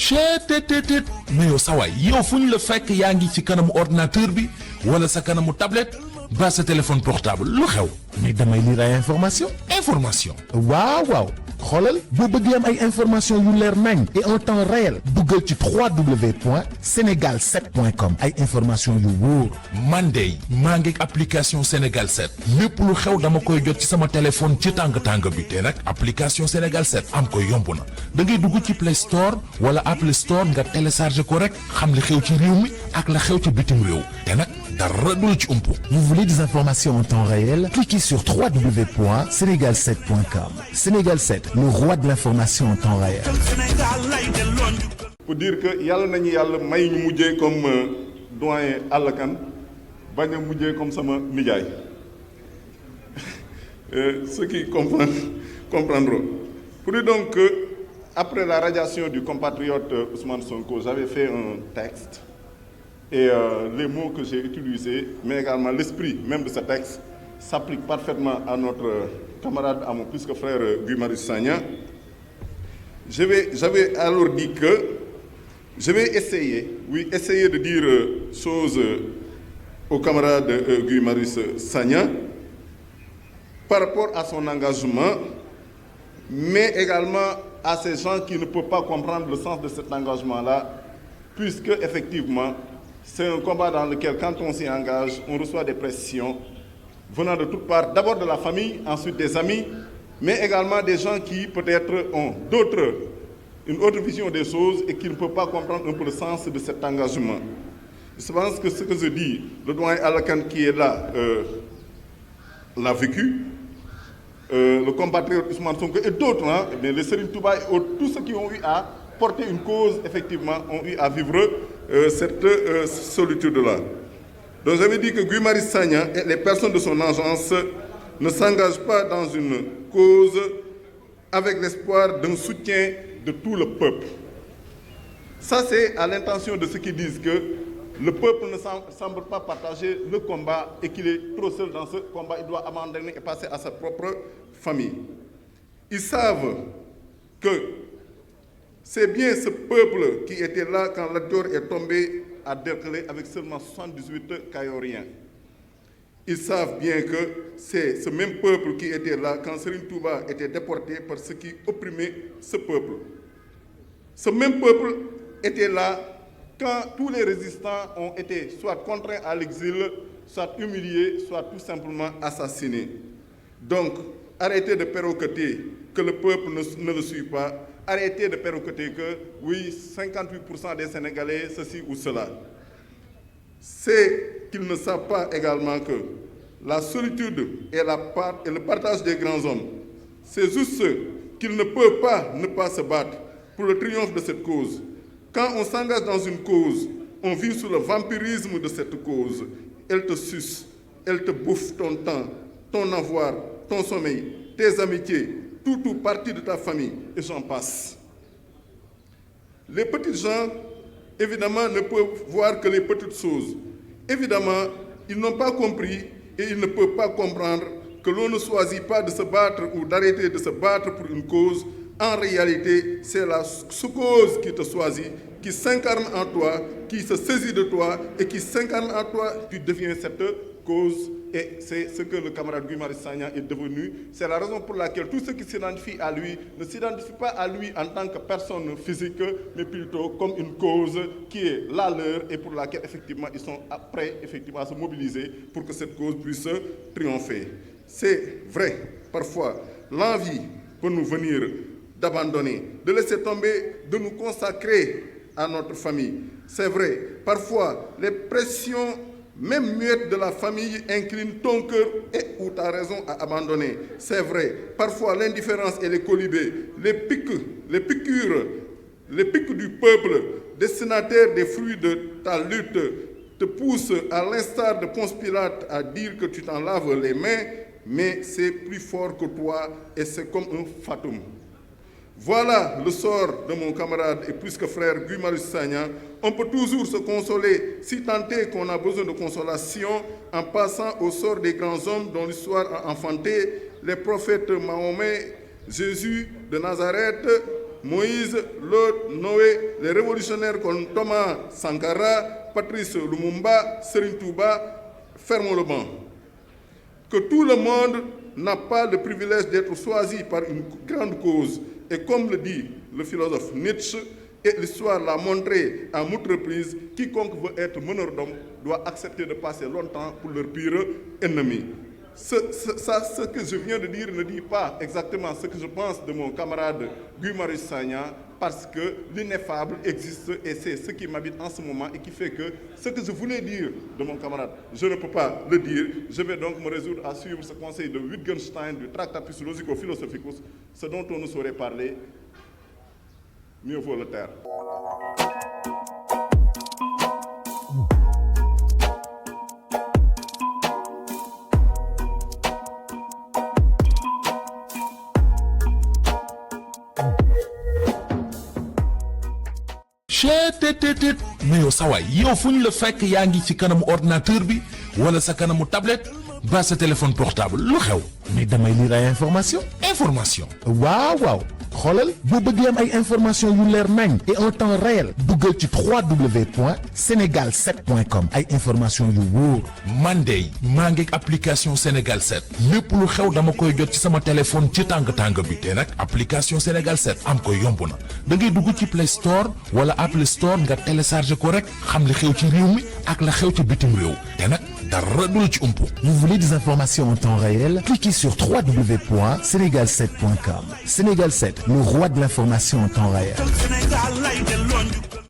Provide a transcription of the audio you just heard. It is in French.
cheetetetet mais yow sa waay yow fu ñu la fekk yaa ngi ci kanamu ordinateur bi wala sa kanamu tablette ba sa téléphone portable lu xew mais damay lire ay information waaw xoolal boo bëggee am ay information yu leer nañ et en temps réel duggal ci www.senegal7.com ay information yu wóor man de maa ngi application Sénégal 7 lépp lu xew dama koy jot ci sama téléphone ci tàng bi te nag application Sénégal 7 am ko yomb na da ngay dugg ci Play Store wala Apple Store nga télécharger ko rek xam li xew ci réew mi ak la xew ci bitim réew te nag dara du la ci umpu. Vous voulez des informations en temps réel? Cliquez sur www.senegal7.com. Sénégal 7, le roi de l'information en temps réel. Pour dire que yàlla nañu yàlla may ñu mujjee comme doyen Alla Kane bañ a mujjee comme sama nijaay ceux qui comprendront. Pour dire donc que après la radiation du compatriote Ousmane Sonko, j'avais fait un texte. Et les mots que j'ai utilisés, mais également l'esprit même de ce texte, s'applique parfaitement à notre camarade, à mon plus que frère Guy Marius Sagna. J'avais alors dit que je vais essayer de dire choses au camarade Guy Marius Sagna par rapport à son engagement, mais également à ces gens qui ne peuvent pas comprendre le sens de cet engagement-là, puisque effectivement, c'est un combat dans lequel, quand on s'y engage, on reçoit des pressions venant de toutes parts, d'abord de la famille, ensuite des amis, mais également des gens qui peut-être ont une autre vision des choses et qui ne peuvent pas comprendre un peu le sens de cet engagement. Je pense que ce que je dis, le doyen Alla Kane qui est là l'a vécu, le compatriote Ousmane Sonko et d'autres, mais les Serigne Touba et autres, tous ceux qui ont eu à porter une cause, effectivement, ont eu à vivre cette solitude-là. Donc j'avais dit que Guy Marius Sagna et les personnes de son agence ne s'engagent pas dans une cause avec l'espoir d'un soutien de tout le peuple. Ça, c'est à l'intention de ceux qui disent que le peuple ne semble pas partager le combat et qu'il est trop seul dans ce combat. Il doit abandonner et passer à sa propre famille. Ils savent que c'est bien ce peuple qui était là quand Lat Dior est tombé à Derklé avec seulement 78 Kayoriens. Ils savent bien que c'est ce même peuple qui était là quand Serigne Touba était déporté par ceux qui opprimaient ce peuple. Ce même peuple était là quand tous les résistants ont été soit contraints à l'exil, soit humiliés, soit tout simplement assassinés. Donc, arrêtez de perroqueter que le peuple ne le suit pas. Arrêtez de perroqueter que, oui, 58% des Sénégalais, ceci ou cela. C'est qu'ils ne savent pas également que la solitude et le partage des grands hommes, c'est juste qu'ils ne peuvent pas ne pas se battre pour le triomphe de cette cause. Quand on s'engage dans une cause, on vit sous le vampirisme de cette cause. Elle te suce, elle te bouffe ton temps, ton avoir, ton sommeil, tes amitiés, tout partie de ta famille, et j'en passe. Les petits gens, évidemment, ne peuvent voir que les petites choses. Évidemment, ils n'ont pas compris et ils ne peuvent pas comprendre que l'on ne choisit pas de se battre ou d'arrêter de se battre pour une cause. En réalité, c'est la cause qui te choisit, qui s'incarne en toi, qui se saisit de toi et qui s'incarne en toi, tu deviens cette cause. Et c'est ce que le camarade Guy Marius Sagna est devenu. C'est la raison pour laquelle tous ceux qui s'identifient à lui ne s'identifient pas à lui en tant que personne physique, mais plutôt comme une cause qui est la leur et pour laquelle effectivement ils sont prêts effectivement à se mobiliser pour que cette cause puisse triompher. C'est vrai, parfois, l'envie peut nous venir d'abandonner, de laisser tomber, de nous consacrer à notre famille. C'est vrai, parfois, les pressions même muette de la famille incline ton cœur et ou ta raison à abandonner. C'est vrai. Parfois, l'indifférence et les colibés, les piqûres du peuple, destinataire des fruits de ta lutte, te poussent, à l'instar de Ponce Pilate, à dire que tu t'en laves les mains, mais c'est plus fort que toi et c'est comme un fatum. Voilà le sort de mon camarade et plus que frère Guy Marius Sagna. On peut toujours se consoler, si tant est qu'on a besoin de consolation, en passant au sort des grands hommes dont l'histoire a enfanté les prophètes Mahomet, Jésus de Nazareth, Moïse, Lô, Noé, les révolutionnaires comme Thomas Sankara, Patrice Lumumba, Serigne Touba, fermons le banc. Que tout le monde n'a pas le privilège d'être choisi par une grande cause. Et comme le dit le philosophe Nietzsche, et l'histoire l'a montré à maintes reprises, quiconque veut être meneur d'homme doit accepter de passer longtemps pour leur pire ennemi. Ce que je viens de dire ne dit pas exactement ce que je pense de mon camarade Guy Marius Sagna, parce que l'ineffable existe et c'est ce qui m'habite en ce moment et qui fait que ce que je voulais dire de mon camarade, je ne peux pas le dire. Je vais donc me résoudre à suivre ce conseil de Wittgenstein, du Tractatus Logico-Philosophicus, ce dont on nous saurait parler, mieux vaut le taire. cheetetetet mais yow sawaay yow fu ñu la fekk yaa ngi ci kanamu ordinateur bi wala sa kanamu tablette ba sa téléphone portable lu xew. mais damay lire ay information waaw xoolal boo bëgg am ay information yu leer nañ et en temps réel duggal ci www.senegal7.com ay information yu wóor. man de maa ngi application Sénégal 7 lépp lu xew dama koy jot ci sama téléphone ci tàng bi te nag application Sénégal 7 am ko yomb na da ngay dugg ci Play Store wala Apple Store nga télécharger ko rek xam li xew ci réew mi ak la xew ci bitim réew te nag dara du la ci umpu. Vous voulez des informations en temps réel? Cliquez sur www.senegal7.com. Sénégal 7, le roi de l'information en temps réel.